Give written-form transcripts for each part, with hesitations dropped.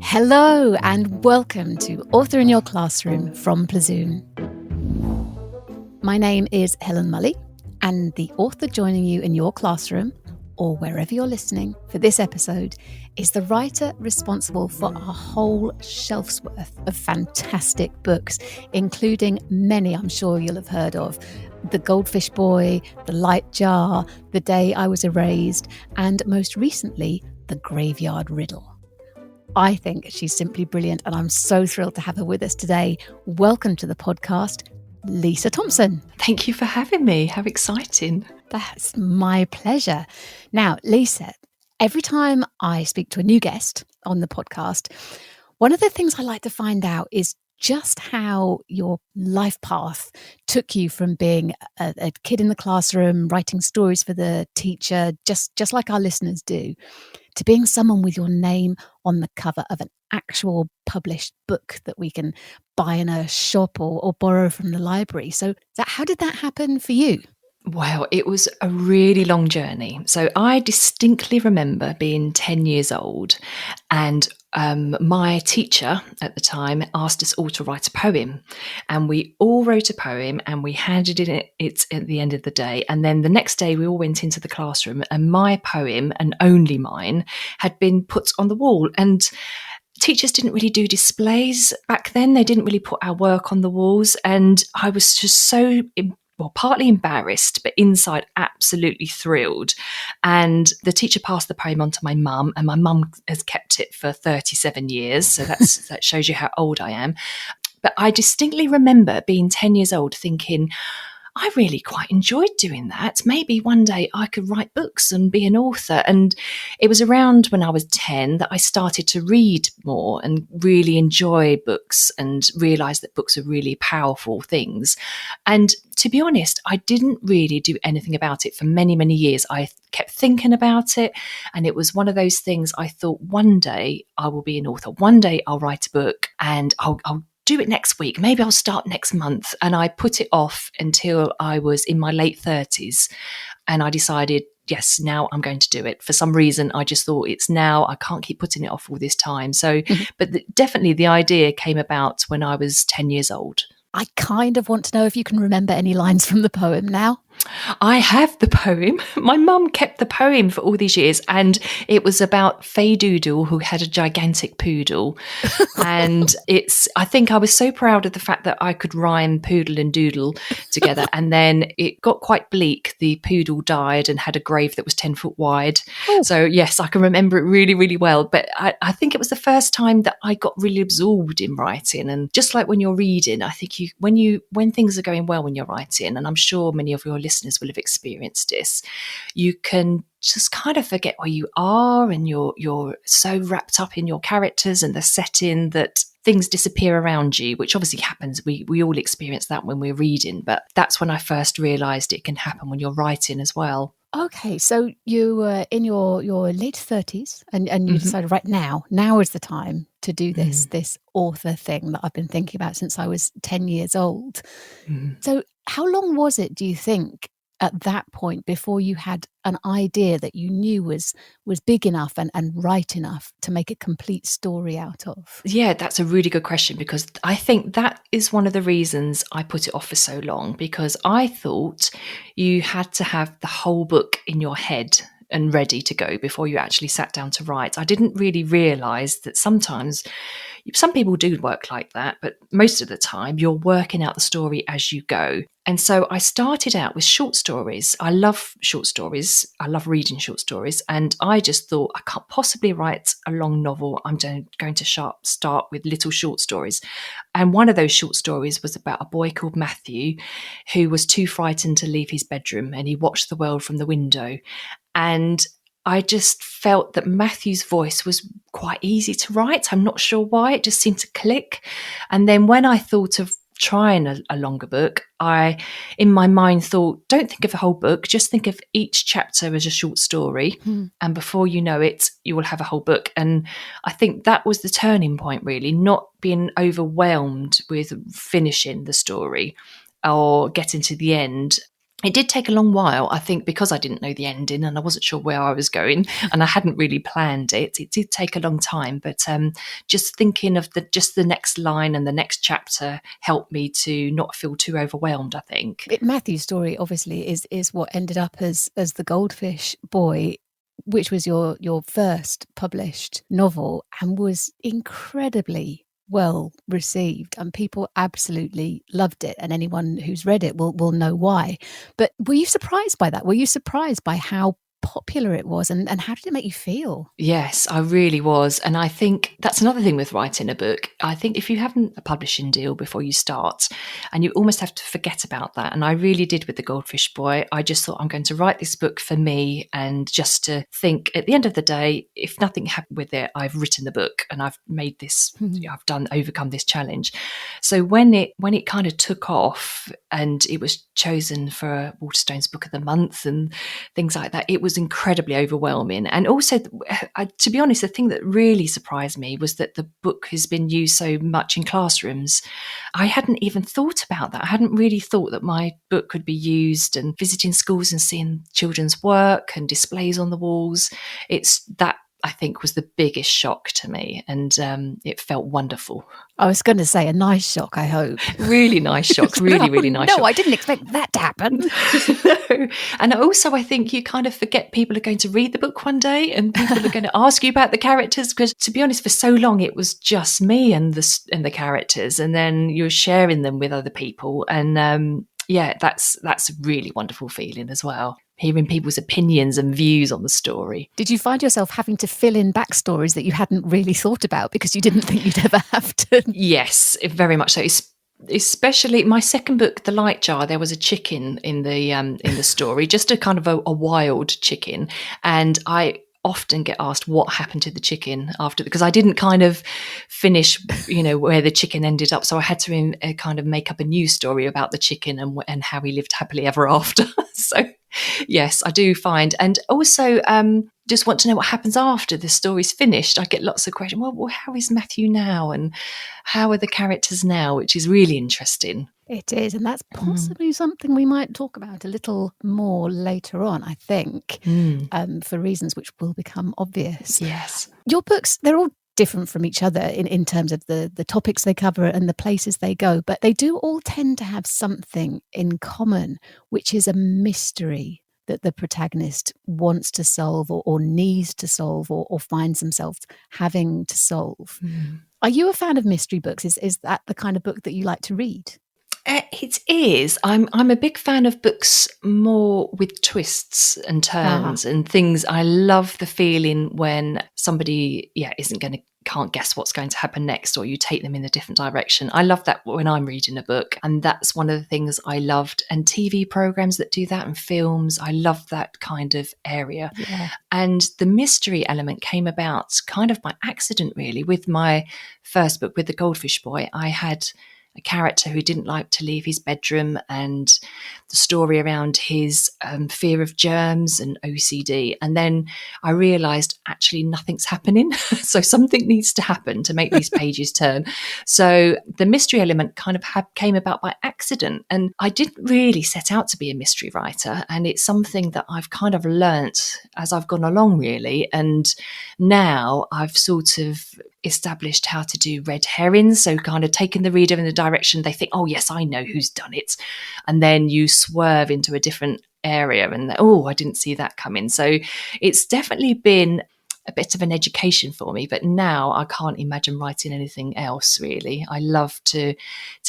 Hello and welcome to Author in Your Classroom from Platoon. My name is Helen Mully, and the author joining you in your classroom or wherever you're listening for this episode is the writer responsible for a whole shelf's worth of fantastic books, including many I'm sure you'll have heard of. The Goldfish Boy, The Light Jar, The Day I Was Erased, and most recently, The Graveyard Riddle. I think she's simply brilliant, and I'm so thrilled to have her with us today. Welcome to the podcast, Lisa Thompson. Thank you for having me. How exciting. That's my pleasure. Now, Lisa, every time I speak to a new guest on the podcast, one of the things I like to find out is just how your life path took you from being a kid in the classroom, writing stories for the teacher, just like our listeners do, to being someone with your name on the cover of an actual published book that we can buy in a shop or borrow from the library. So how did that happen for you? Well, it was a really long journey. So I distinctly remember being 10 years old, and my teacher at the time asked us all to write a poem, and we all wrote a poem and we handed it at the end of the day. And then the next day we all went into the classroom, and my poem, and only mine, had been put on the wall. And teachers didn't really do displays back then. They didn't really put our work on the walls. And I was just so partly embarrassed, but inside absolutely thrilled. And the teacher passed the poem on to my mum, and my mum has kept it for 37 years. So that shows you how old I am. But I distinctly remember being 10 years old thinking, I really quite enjoyed doing that. Maybe one day I could write books and be an author. And it was around when I was 10 that I started to read more and really enjoy books and realise that books are really powerful things. And to be honest, I didn't really do anything about it for many, many years. I kept thinking about it, and it was one of those things I thought, one day I will be an author. One day I'll write a book, and I'll do it next week. Maybe I'll start next month. And I put it off until I was in my late 30s. And I decided, yes, now I'm going to do it. For some reason, I just thought it's now. I can't keep putting it off all this time. So, but definitely the idea came about when I was 10 years old. I kind of want to know if you can remember any lines from the poem now. I have the poem. My mum kept the poem for all these years, and it was about Fay Doodle, who had a gigantic poodle. And I think I was so proud of the fact that I could rhyme poodle and doodle together. And then it got quite bleak. The poodle died and had a grave that was 10 foot wide. Oh. So yes, I can remember it really, really well. But I think it was the first time that I got really absorbed in writing. And just like when you're reading, I think when things are going well when you're writing, and I'm sure many of your listeners will have experienced this, you can just kind of forget where you are, and you're so wrapped up in your characters and the setting that things disappear around you, which obviously happens. We all experience that when we're reading, but that's when I first realised it can happen when you're writing as well. Okay, so you were in your late 30s and you decided right now is the time to do this author thing that I've been thinking about since I was 10 years old. So how long was it, do you think, at that point before you had an idea that you knew was big enough and right enough to make a complete story out of? Yeah, that's a really good question, because I think that is one of the reasons I put it off for so long, because I thought you had to have the whole book in your head and ready to go before you actually sat down to write. I didn't really realise that sometimes some people do work like that, but most of the time you're working out the story as you go. And so I started out with short stories. I love short stories. I love reading short stories. And I just thought, I can't possibly write a long novel. I'm going to start with little short stories. And one of those short stories was about a boy called Matthew, who was too frightened to leave his bedroom, and he watched the world from the window. And I just felt that Matthew's voice was quite easy to write. I'm not sure why. It just seemed to click. And then when I thought of trying a longer book, I, in my mind, thought, don't think of the whole book, just think of each chapter as a short story. And before you know it, you will have a whole book. And I think that was the turning point, really, not being overwhelmed with finishing the story or getting to the end It did take a long while, I think, because I didn't know the ending and I wasn't sure where I was going and I hadn't really planned it. It did take a long time, but just thinking of the next line and the next chapter helped me to not feel too overwhelmed, I think. Matthew's story obviously is what ended up as The Goldfish Boy, which was your first published novel and was incredibly well received, and people absolutely loved it, and anyone who's read it will know why. But were you surprised by that? Were you surprised by how popular it was, and how did it make you feel? Yes, I really was. And I think that's another thing with writing a book. I think if you haven't a publishing deal before you start, and you almost have to forget about that. And I really did with The Goldfish Boy. I just thought, I'm going to write this book for me, and just to think at the end of the day, if nothing happened with it, I've written the book and I've made this, overcome this challenge. So when it kind of took off and it was chosen for Waterstone's Book of the Month and things like that, it was incredibly overwhelming. And also, to be honest, the thing that really surprised me was that the book has been used so much in classrooms. I hadn't even thought about that. I hadn't really thought that my book could be used and visiting schools and seeing children's work and displays on the walls. It's that, I think, was the biggest shock to me, and it felt wonderful. I was going to say a nice shock, I hope. Really nice shock, really nice shock. No, I didn't expect that to happen. No. And also, I think you kind of forget people are going to read the book one day and people are going to ask you about the characters, because to be honest, for so long it was just me and the characters, and then you're sharing them with other people, and that's a really wonderful feeling as well, hearing people's opinions and views on the story. Did you find yourself having to fill in backstories that you hadn't really thought about because you didn't think you'd ever have to? Yes, very much so. Especially my second book, The Light Jar, there was a chicken in the story, just a kind of a wild chicken, and I often get asked what happened to the chicken after, because I didn't kind of finish, where the chicken ended up. So I had to kind of make up a new story about the chicken and how he lived happily ever after. So yes, I do find, and also just want to know what happens after the story's finished. I get lots of questions. Well, how is Matthew now? And how are the characters now? Which is really interesting. It is, and that's possibly something we might talk about a little more later on, I think, for reasons which will become obvious. Yes. Your books, they're all different from each other in terms of the topics they cover and the places they go, but they do all tend to have something in common, which is a mystery that the protagonist wants to solve or needs to solve or finds themselves having to solve. Are you a fan of mystery books? Is that the kind of book that you like to read? It is. I'm a big fan of books more with twists and turns and things. I love the feeling when somebody can't guess what's going to happen next, or you take them in a different direction. I love that when I'm reading a book, and that's one of the things I loved. And TV programs that do that, and films, I love that kind of area. Yeah. And the mystery element came about kind of by accident, really. With my first book, with The Goldfish Boy, I had a character who didn't like to leave his bedroom, and the story around his fear of germs and OCD. And then I realised actually nothing's happening. So something needs to happen to make these pages turn. So the mystery element kind of came about by accident. And I didn't really set out to be a mystery writer. And it's something that I've kind of learnt as I've gone along, really. And now I've sort of established how to do red herrings, so kind of taking the reader in the direction they think, oh yes, I know who's done it, and then you swerve into a different area and I didn't see that coming. So it's definitely been a bit of an education for me, but now I can't imagine writing anything else, really. I love to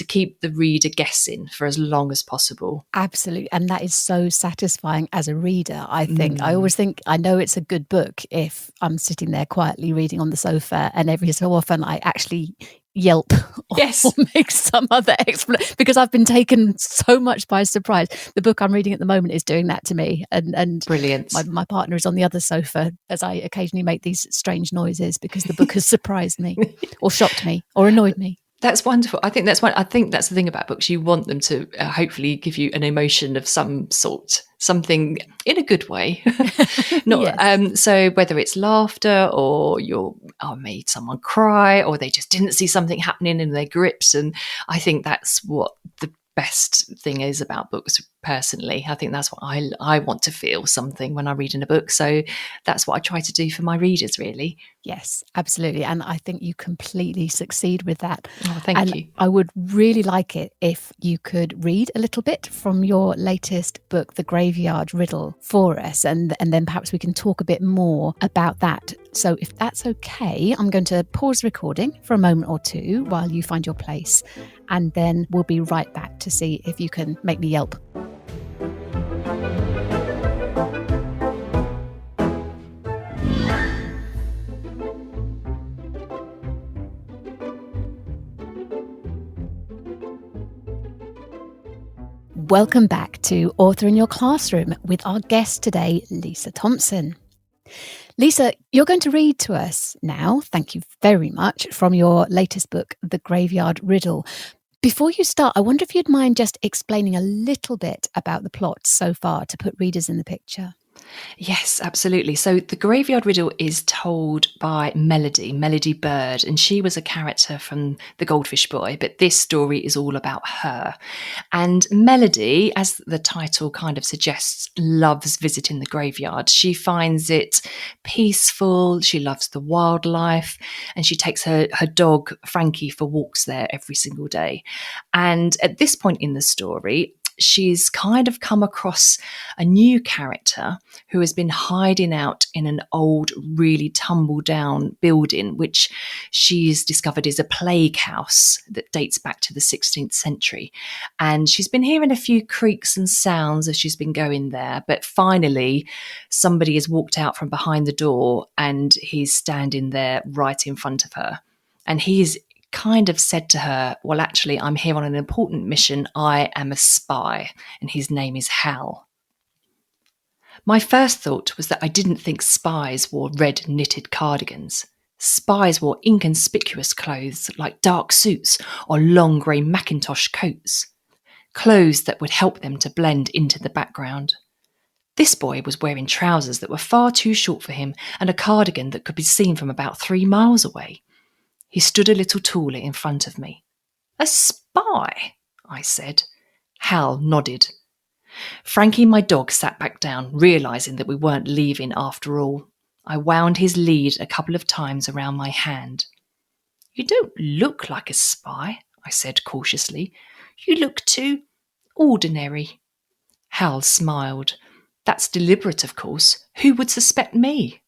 keep the reader guessing for as long as possible. Absolutely. And that is so satisfying as a reader, I think. I always think I know it's a good book if I'm sitting there quietly reading on the sofa, and every so often I actually yelp or make some other explanation, because I've been taken so much by surprise. The book I'm reading at the moment is doing that to me, and brilliant. My partner is on the other sofa as I occasionally make these strange noises because the book has surprised me or shocked me or annoyed me. That's wonderful. I think that's the thing about books. You want them to hopefully give you an emotion of some sort, something in a good way. So whether it's laughter or made someone cry, or they just didn't see something happening in their grips, and I think that's what best thing is about books personally. I think that's what I want to feel something when I read in a book. So that's what I try to do for my readers, really. Yes, absolutely. And I think you completely succeed with that. Oh, thank you. I would really like it if you could read a little bit from your latest book, The Graveyard Riddle, for us. And then perhaps we can talk a bit more about that. So if that's okay, I'm going to pause recording for a moment or two while you find your place. And then we'll be right back to see if you can make me yelp. Welcome back to Author in Your Classroom with our guest today, Lisa Thompson. Lisa, you're going to read to us now, thank you very much, from your latest book, The Graveyard Riddle. Before you start, I wonder if you'd mind just explaining a little bit about the plot so far to put readers in the picture. Yes, absolutely. So the Graveyard Riddle is told by Melody Bird, and she was a character from The Goldfish Boy, but this story is all about her. And Melody, as the title kind of suggests, loves visiting the graveyard. She finds it peaceful, she loves the wildlife, and she takes her dog, Frankie, for walks there every single day. And at this point in the story, she's kind of come across a new character who has been hiding out in an old, really tumble down building, which she's discovered is a plague house that dates back to the 16th century. And she's been hearing a few creaks and sounds as she's been going there. But finally, somebody has walked out from behind the door and he's standing there right in front of her. And he's kind of said to her, well, actually, I'm here on an important mission. I am a spy, and his name is Hal. My first thought was that I didn't think spies wore red knitted cardigans. Spies wore inconspicuous clothes like dark suits or long grey Macintosh coats, clothes that would help them to blend into the background. This boy was wearing trousers that were far too short for him and a cardigan that could be seen from about 3 miles away. He stood a little taller in front of me. A spy, I said. Hal nodded. Frankie, my dog, sat back down, realising that we weren't leaving after all. I wound his lead a couple of times around my hand. You don't look like a spy, I said cautiously. You look too ordinary. Hal smiled. That's deliberate, of course. Who would suspect me?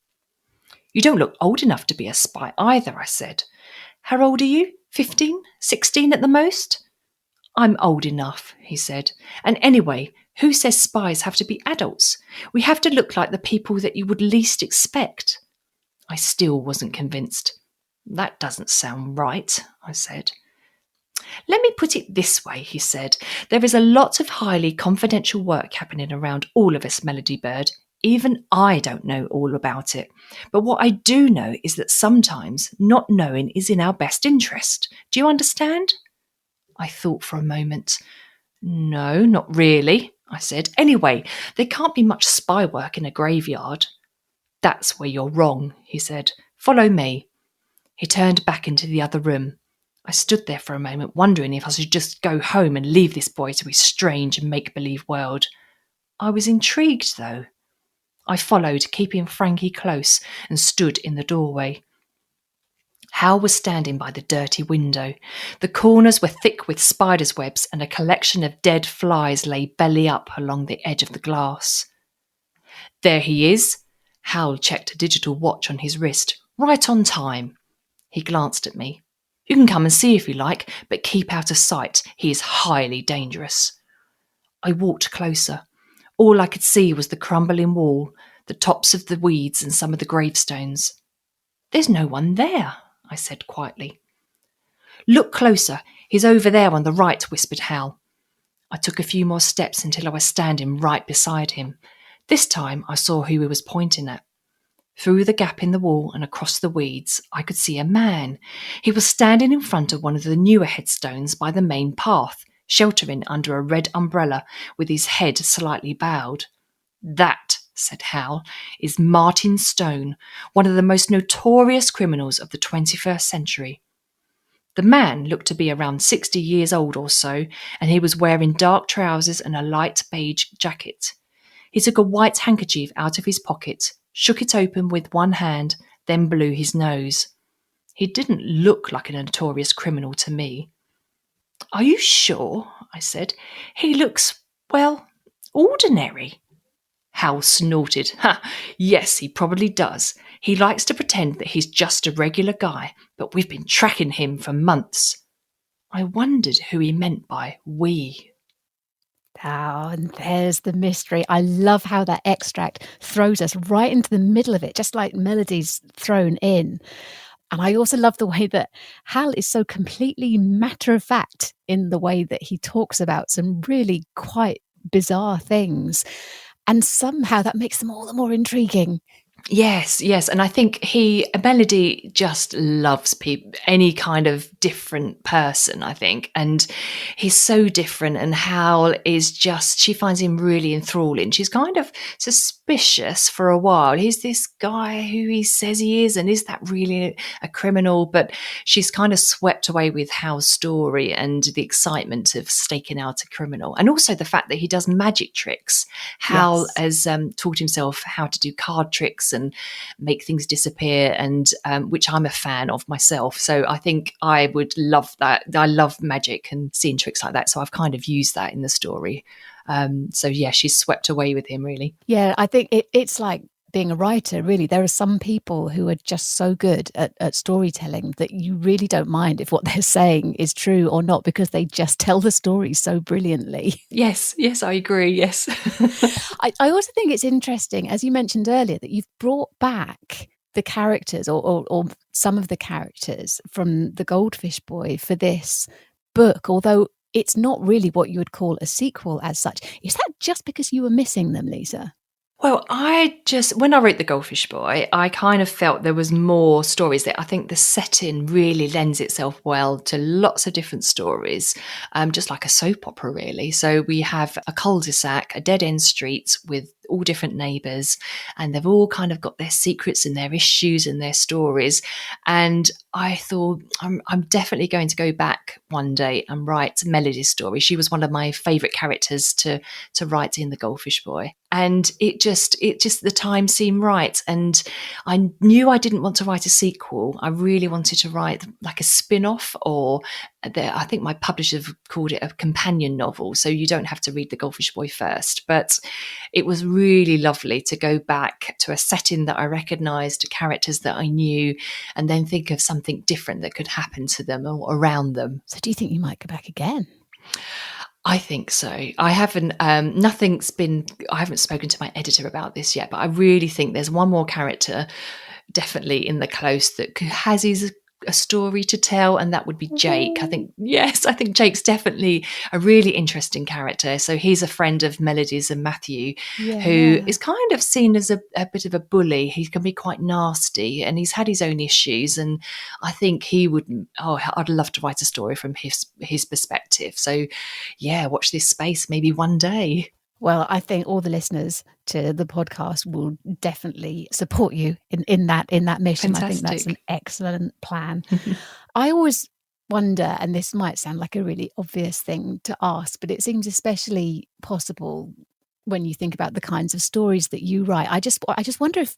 You don't look old enough to be a spy either, I said. How old are you? 15? 16 at the most? I'm old enough, he said. And anyway, who says spies have to be adults? We have to look like the people that you would least expect. I still wasn't convinced. That doesn't sound right, I said. Let me put it this way, he said. There is a lot of highly confidential work happening around all of us, Melody Bird. Even I don't know all about it. But what I do know is that sometimes not knowing is in our best interest. Do you understand? I thought for a moment. No, not really, I said. Anyway, there can't be much spy work in a graveyard. That's where you're wrong, he said. Follow me. He turned back into the other room. I stood there for a moment, wondering if I should just go home and leave this boy to his strange make-believe world. I was intrigued, though. I followed, keeping Frankie close, and stood in the doorway. Hal was standing by the dirty window. The corners were thick with spiders' webs, and a collection of dead flies lay belly up along the edge of the glass. There he is. Hal checked a digital watch on his wrist. Right on time. He glanced at me. You can come and see if you like, but keep out of sight. He is highly dangerous. I walked closer. All I could see was the crumbling wall, the tops of the weeds and some of the gravestones. There's no one there, I said quietly. Look closer. He's over there on the right, whispered Hal. I took a few more steps until I was standing right beside him. This time I saw who he was pointing at. Through the gap in the wall and across the weeds, I could see a man. He was standing in front of one of the newer headstones by the main path, sheltering under a red umbrella with his head slightly bowed. That, said Hal, is Martin Stone, one of the most notorious criminals of the 21st century. The man looked to be around 60 years old or so, and he was wearing dark trousers and a light beige jacket. He took a white handkerchief out of his pocket, shook it open with one hand, then blew his nose. He didn't look like a notorious criminal to me. "Are you sure?" I said. "He looks, well, ordinary." Hal snorted. "Ha, yes, he probably does. He likes to pretend that he's just a regular guy, but we've been tracking him for months." I wondered who he meant by we. Oh, and there's the mystery. I love how that extract throws us right into the middle of it, just like Melody's thrown in. And I also love the way that Hal is so completely matter of fact in the way that he talks about some really quite bizarre things. And somehow that makes them all the more intriguing. Yes, yes. And I think Melody just loves any kind of different person, I think. And he's so different. And Hal is just, she finds him really enthralling. She's kind of suspicious for a while. He's this guy who he says he is, and is that really a criminal? But she's kind of swept away with Hal's story and the excitement of staking out a criminal. And also the fact that he does magic tricks. Hal has taught himself how to do card tricks and make things disappear, and which I'm a fan of myself. So I think I would love that. I love magic and seeing tricks like that. So I've kind of used that in the story. So yeah, she's swept away with him, really. Yeah, I think it's like being a writer, really. There are some people who are just so good at storytelling that you really don't mind if what they're saying is true or not, because they just tell the story so brilliantly. Yes, I agree, yes. I also think it's interesting, as you mentioned earlier, that you've brought back the characters or some of the characters from The Goldfish Boy for this book, although it's not really what you would call a sequel as such. Is that just because you were missing them, Lisa? Well, when I wrote The Goldfish Boy, I kind of felt there was more stories there. I think the setting really lends itself well to lots of different stories, just like a soap opera, really. So we have a cul-de-sac, a dead-end street with all different neighbours, and they've all kind of got their secrets and their issues and their stories. And I thought, I'm definitely going to go back one day and write Melody's story. She was one of my favourite characters to write in The Goldfish Boy. And it just the time seemed right. And I knew I didn't want to write a sequel. I really wanted to write like a spin-off, or I think my publishers have called it a companion novel. So you don't have to read The Goldfish Boy first. But it was really lovely to go back to a setting that I recognised, to characters that I knew, and then think of something different that could happen to them or around them. So do you think you might go back again? I think so. I haven't. I haven't spoken to my editor about this yet, but I really think there's one more character, definitely in the close, that has a story to tell, and that would be Jake. I think Jake's definitely a really interesting character. So he's a friend of Melody's and Matthew, who is kind of seen as a bit of a bully. He can be quite nasty, and he's had his own issues, and I think he would, I'd love to write a story from his perspective. So yeah, watch this space, maybe one day. Well, I think all the listeners to the podcast will definitely support you in that mission. Fantastic. I think that's an excellent plan. I always wonder, and this might sound like a really obvious thing to ask, but it seems especially possible when you think about the kinds of stories that you write. I just wonder if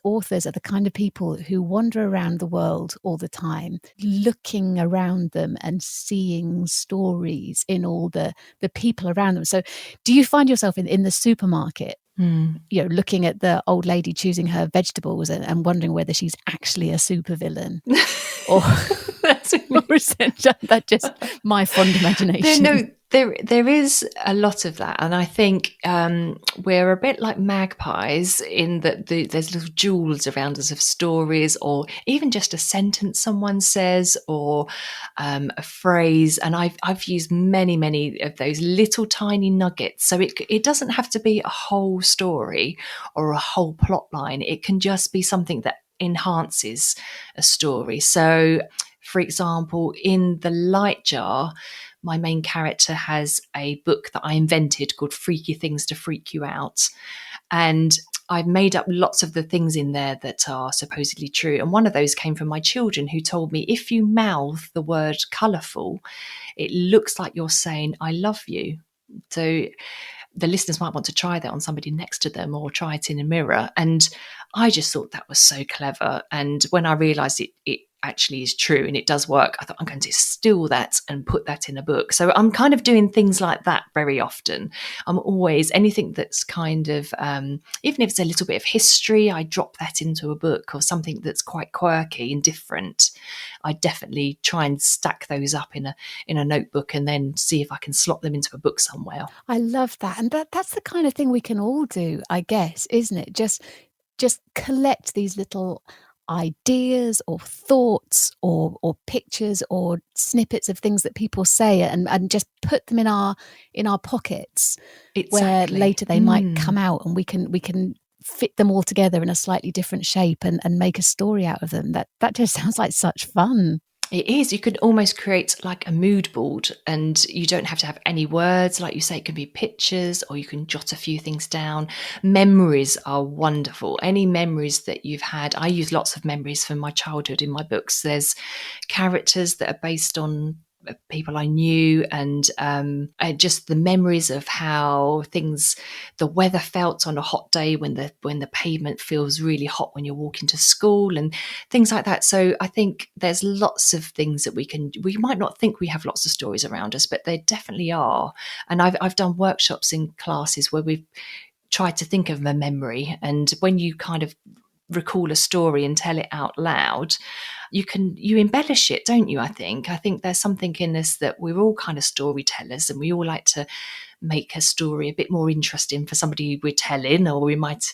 authors are the kind of people who wander around the world all the time, looking around them and seeing stories in all the people around them. So do you find yourself in the supermarket, looking at the old lady choosing her vegetables and wondering whether she's actually a supervillain? Or is that just my fond imagination? There is a lot of that, and I think we're a bit like magpies in that there's little jewels around us of stories, or even just a sentence someone says, or a phrase. And I've used many of those little tiny nuggets. So it doesn't have to be a whole story or a whole plot line. It can just be something that enhances a story. So, for example, in The Light Jar, my main character has a book that I invented called Freaky Things to Freak You Out. And I've made up lots of the things in there that are supposedly true. And one of those came from my children, who told me, if you mouth the word colourful, it looks like you're saying, I love you. So the listeners might want to try that on somebody next to them, or try it in a mirror. And I just thought that was so clever. And when I realised it actually is true and it does work, I thought, I'm going to steal that and put that in a book. So I'm kind of doing things like that very often. I'm always, anything that's kind of, even if it's a little bit of history, I drop that into a book, or something that's quite quirky and different. I definitely try and stack those up in a notebook, and then see if I can slot them into a book somewhere. I love that. And that's the kind of thing we can all do, I guess, isn't it? Just collect these little ideas or thoughts or pictures or snippets of things that people say, and just put them in our pockets. Exactly. Where later they might come out, and we can fit them all together in a slightly different shape and make a story out of them. That just sounds like such fun. It is. You could almost create like a mood board, and you don't have to have any words. Like you say, it can be pictures, or you can jot a few things down. Memories are wonderful. Any memories that you've had. I use lots of memories from my childhood in my books. There's characters that are based on people I knew, and just the memories of how the weather felt on a hot day, when the pavement feels really hot when you're walking to school, and things like that. So I think there's lots of things that we might not think we have lots of stories around us, but there definitely are. And I've done workshops in classes where we've tried to think of a memory, and when you kind of recall a story and tell it out loud, you embellish it, don't you? I think there's something in us that we're all kind of storytellers, and we all like to make a story a bit more interesting for somebody we're telling, or we might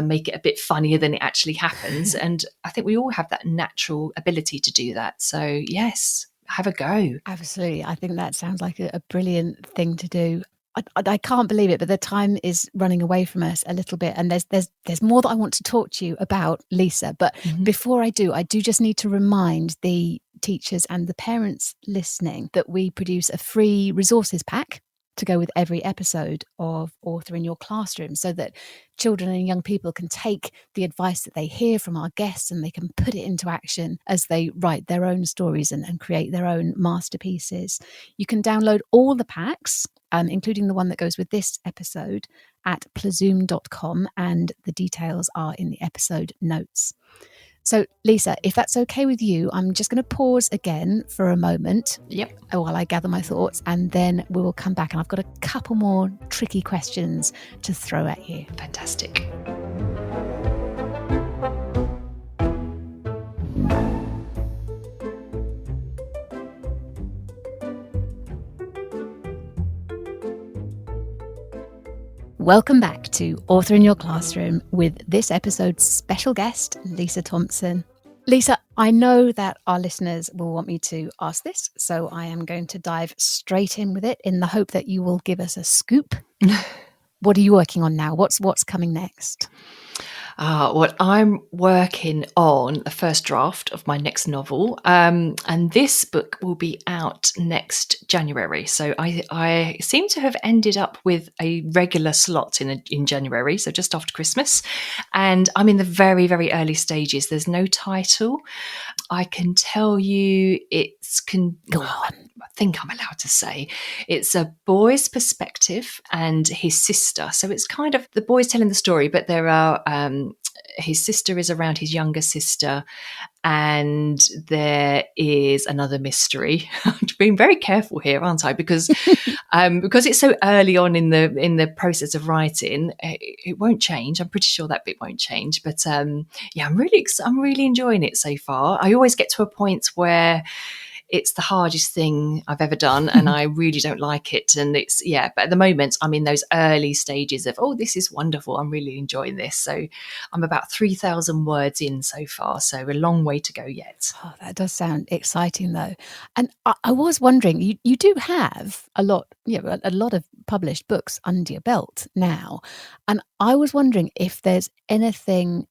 make it a bit funnier than it actually happens. And I think we all have that natural ability to do that. So yes, have a go. Absolutely. I think that sounds like a brilliant thing to do. I can't believe it, but the time is running away from us a little bit, and there's more that I want to talk to you about, Lisa. But before I do just need to remind the teachers and the parents listening that we produce a free resources pack to go with every episode of Author in Your Classroom, so that children and young people can take the advice that they hear from our guests, and they can put it into action as they write their own stories and create their own masterpieces. You can download all the packs, including the one that goes with this episode, at plazoom.com, and the details are in the episode notes. So, Lisa, if that's okay with you, I'm just going to pause again for a moment. Yep. While I gather my thoughts, and then we will come back, and I've got a couple more tricky questions to throw at you. Fantastic. Welcome back to Author in Your Classroom with this episode's special guest, Lisa Thompson. Lisa, I know that our listeners will want me to ask this, so I am going to dive straight in with it in the hope that you will give us a scoop. What are you working on now? What's coming next? Well, I'm working on the first draft of my next novel, and this book will be out next January. So I seem to have ended up with a regular slot in January, so just after Christmas, and I'm in the very, very early stages. There's no title. I can tell you Go on. I think I'm allowed to say it's a boy's perspective and his sister. So it's kind of the boy's telling the story, but there are his sister is around his younger sister, and there is another mystery. I'm being very careful here, aren't I? Because it's so early on in the process of writing, it won't change. I'm pretty sure that bit won't change. But yeah, I'm really enjoying it so far. I always get to a point where it's the hardest thing I've ever done, and I really don't like it. And but at the moment I'm in those early stages of, oh, this is wonderful. I'm really enjoying this. So I'm about 3,000 words in so far. So a long way to go yet. Oh, that does sound exciting though. And I was wondering, you do have a lot of published books under your belt now. And I was wondering if there's anything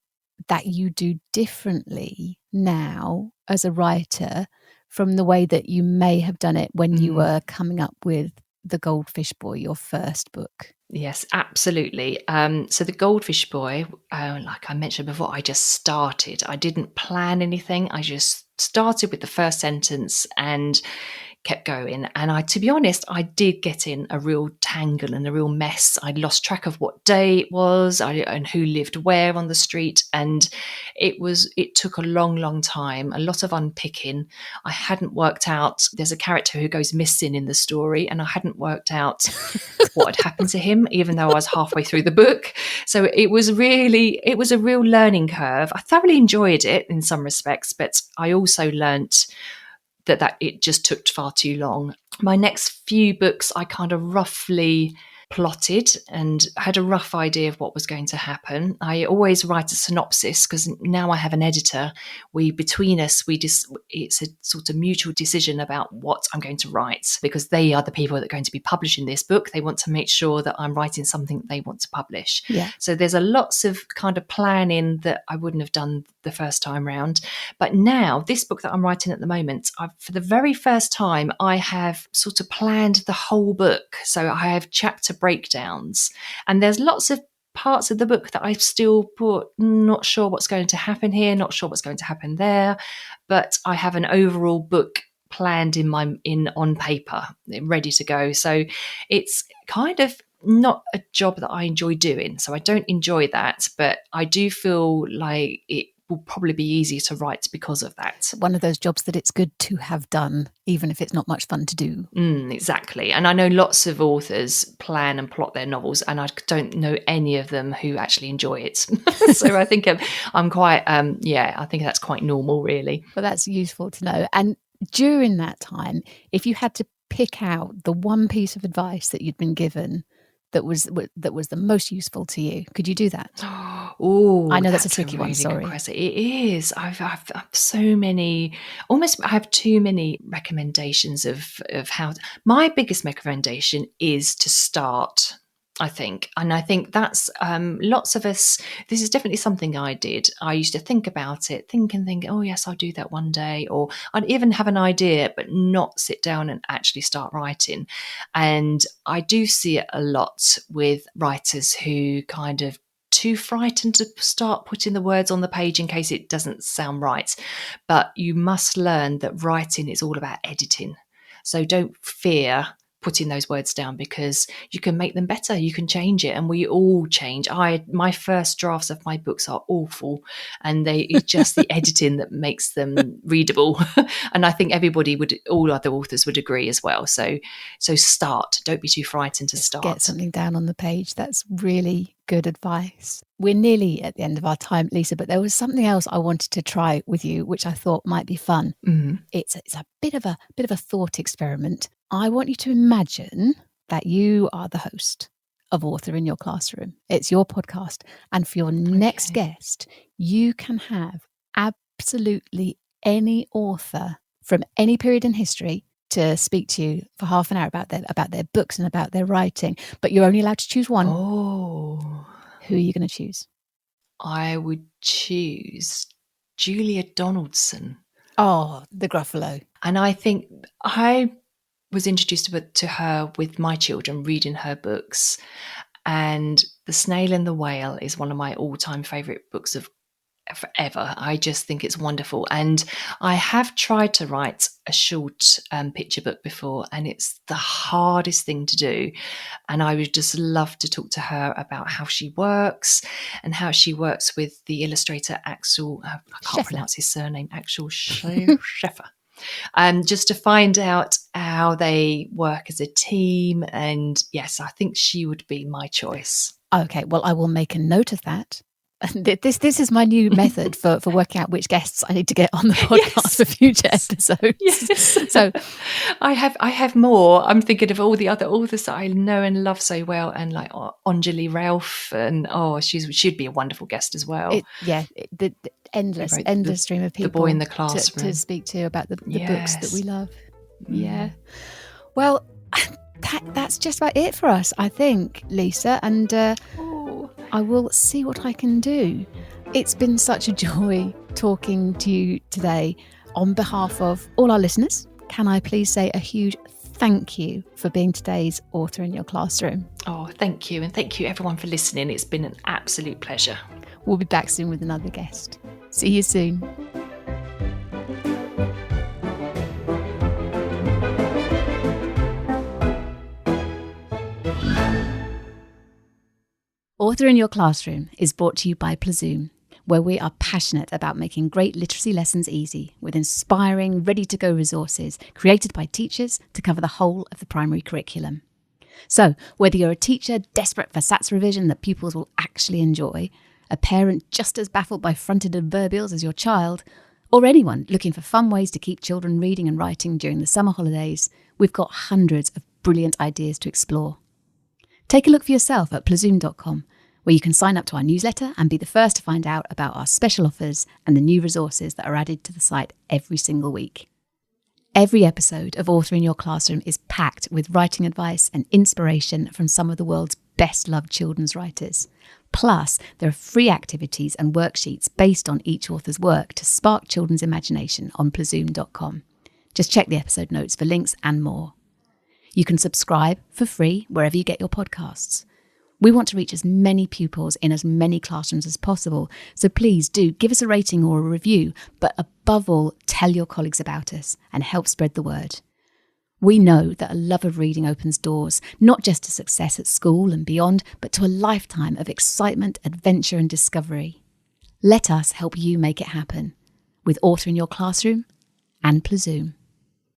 that you do differently now as a writer from the way that you may have done it when you were coming up with The Goldfish Boy, your first book? Yes, absolutely. So The Goldfish Boy, like I mentioned before, I just started. I didn't plan anything. I just started with the first sentence and kept going. And to be honest, I did get in a real tangle and a real mess. I lost track of what day it was and who lived where on the street. And it took a long, long time, a lot of unpicking. I hadn't worked out, there's a character who goes missing in the story, and I hadn't worked out what had happened to him, even though I was halfway through the book. So it was a real learning curve. I thoroughly enjoyed it in some respects, but I also learnt that it just took far too long. My next few books, I kind of roughly plotted and had a rough idea of what was going to happen. I always write a synopsis because now I have an editor. Between us, it's a sort of mutual decision about what I'm going to write, because they are the people that are going to be publishing this book. They want to make sure that I'm writing something that they want to publish. Yeah. So there's a lots of kind of planning that I wouldn't have done the first time round. But now this book that I'm writing at the moment, for the very first time, I have sort of planned the whole book. So I have chapter breakdowns, and there's lots of parts of the book that I've still put, not sure what's going to happen here, not sure what's going to happen there, but I have an overall book planned on paper, ready to go. So it's kind of not a job that I enjoy doing. So I don't enjoy that, but I do feel like it will probably be easier to write because of that. One of those jobs that it's good to have done, even if it's not much fun to do. Exactly. And I know lots of authors plan and plot their novels, and I don't know any of them who actually enjoy it. So I think I'm quite, I think that's quite normal, really. Well, that's useful to know. And during that time, if you had to pick out the one piece of advice that you'd been given that was the most useful to you, could you do that? Oh, I know that's a tricky one. Sorry, it is. I've so many. Almost, I have too many recommendations of how. My biggest recommendation is to start, I think. And I think that's lots of us, this is definitely something I did. I used to think about it, think, oh yes, I'll do that one day. Or I'd even have an idea, but not sit down and actually start writing. And I do see it a lot with writers who kind of too frightened to start putting the words on the page in case it doesn't sound right. But you must learn that writing is all about editing. So don't fear putting those words down, because you can make them better, you can change it, and we all change. My first drafts of my books are awful, and it's just the editing that makes them readable. And I think all other authors would agree as well. So start. Don't be too frightened to start. Get something down on the page. That's really good advice. We're nearly at the end of our time, Lisa, but there was something else I wanted to try with you, which I thought might be fun. Mm-hmm. It's a bit of a thought experiment. I want you to imagine that you are the host of Author in Your Classroom. It's your podcast. And for your next guest, you can have absolutely any author from any period in history to speak to you for half an hour about their books and about their writing. But you're only allowed to choose one. Oh. Who are you going to choose? I would choose Julia Donaldson. Oh, the Gruffalo. And I think I was introduced to her with my children, reading her books. And The Snail and the Whale is one of my all-time favourite books of forever. I just think it's wonderful. And I have tried to write a short picture book before, and it's the hardest thing to do. And I would just love to talk to her about how she works and how she works with the illustrator Axel. I can't pronounce his surname. Axel Scheffer. Just to find out how they work as a team. And yes, I think she would be my choice. Okay, well, I will make a note of that. This is my new method for working out which guests I need to get on the podcast for future episodes. Yes. So I have more. I'm thinking of all the other authors that I know and love so well, and like Anjali Ralph, and she'd be a wonderful guest as well. The endless stream of people. The Boy in the Classroom to speak to about the books that we love. Yeah. Mm. Well, that's just about it for us, I think, Lisa. And I will see what I can do. It's been such a joy talking to you today. On behalf of all our listeners, can I please say a huge thank you for being today's author in your classroom. Oh, thank you. And thank you everyone for listening. It's been an absolute pleasure. We'll be back soon with another guest. See you soon. Author in Your Classroom is brought to you by Plzoom, where we are passionate about making great literacy lessons easy with inspiring, ready-to-go resources created by teachers to cover the whole of the primary curriculum. So, whether you're a teacher desperate for SATs revision that pupils will actually enjoy, a parent just as baffled by fronted adverbials as your child, or anyone looking for fun ways to keep children reading and writing during the summer holidays, we've got hundreds of brilliant ideas to explore. Take a look for yourself at plzoom.com, where you can sign up to our newsletter and be the first to find out about our special offers and the new resources that are added to the site every single week. Every episode of Author in Your Classroom is packed with writing advice and inspiration from some of the world's best-loved children's writers. Plus, there are free activities and worksheets based on each author's work to spark children's imagination on plzoom.com. Just check the episode notes for links and more. You can subscribe for free wherever you get your podcasts. We want to reach as many pupils in as many classrooms as possible, so please do give us a rating or a review, but above all, tell your colleagues about us and help spread the word. We know that a love of reading opens doors, not just to success at school and beyond, but to a lifetime of excitement, adventure and discovery. Let us help you make it happen with Author in Your Classroom and Plzoom.